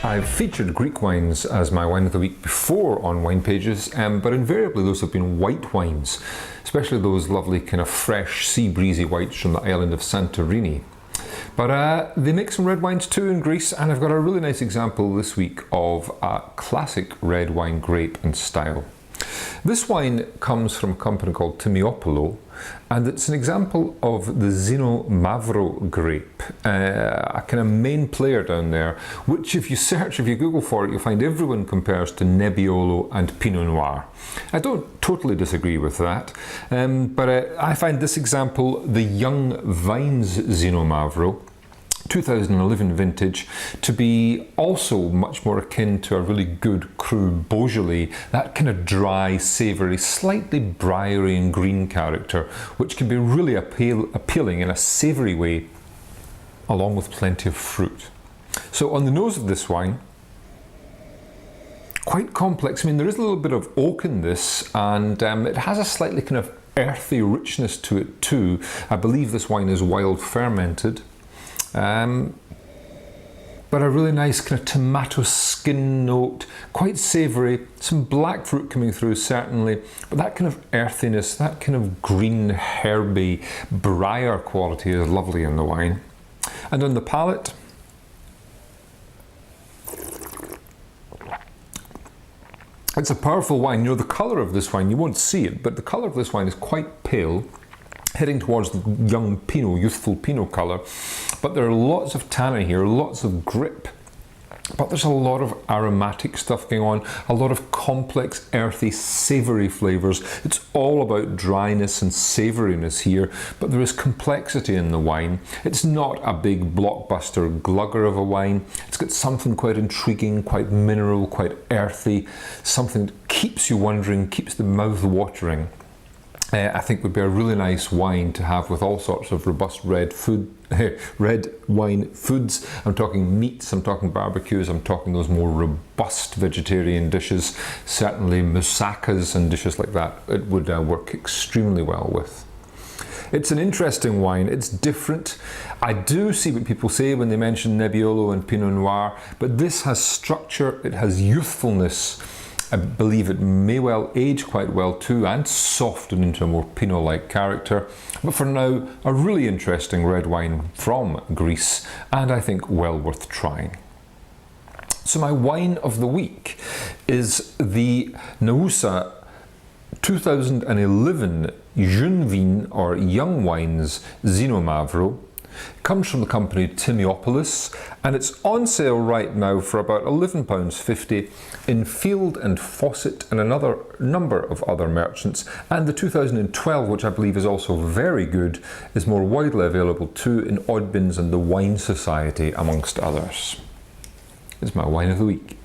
I've featured Greek wines as my wine of the week before on Wine Pages, but invariably those have been white wines, especially those lovely kind of fresh sea breezy whites from the island of Santorini. But they make some red wines too in Greece, and I've got a really nice example this week of a classic red wine grape and style. This wine comes from a company called Thymiopoulos, and it's an example of the Xinomavro grape, a kind of main player down there, which if you Google for it, you'll find everyone compares to Nebbiolo and Pinot Noir. I don't totally disagree with that, but I find this example, the Jeunes Vignes Xinomavro, 2011 vintage, to be also much more akin to a really good cru Beaujolais, that kind of dry, savoury, slightly briery and green character, which can be really appealing in a savoury way, along with plenty of fruit. So on the nose of this wine, quite complex. I mean, there is a little bit of oak in this, and it has a slightly kind of earthy richness to it too. I believe this wine is wild fermented. But a really nice kind of tomato skin note, quite savoury, some black fruit coming through certainly, but that kind of earthiness, that kind of green herby briar quality is lovely in the wine. And on the palate, it's a powerful wine. You know, the colour of this wine, you won't see it, but the colour of this wine is quite pale, heading towards the young Pinot, youthful Pinot colour. But there are lots of tannin here, lots of grip. But there's a lot of aromatic stuff going on, a lot of complex, earthy, savoury flavours. It's all about dryness and savouriness here, but there is complexity in the wine. It's not a big blockbuster glugger of a wine. It's got something quite intriguing, quite mineral, quite earthy, something that keeps you wondering, keeps the mouth watering. I think would be a really nice wine to have with all sorts of robust red wine foods. I'm talking meats, I'm talking barbecues, I'm talking those more robust vegetarian dishes, certainly moussakas and dishes like that. It would work extremely well with. It's an interesting wine, it's different. I do see what people say when they mention Nebbiolo and Pinot Noir, but this has structure, it has youthfulness. I believe it may well age quite well too, and soften into a more Pinot-like character. But for now, a really interesting red wine from Greece, and I think well worth trying. So my wine of the week is the Nausa 2011 Jeunes Vignes or Young Wines Xinomavro. Comes from the company Thymiopoulos, and it's on sale right now for about £11.50 in Field and Fawcett and another number of other merchants. And the 2012, which I believe is also very good, is more widely available too in Oddbins and the Wine Society, amongst others. It's my wine of the week.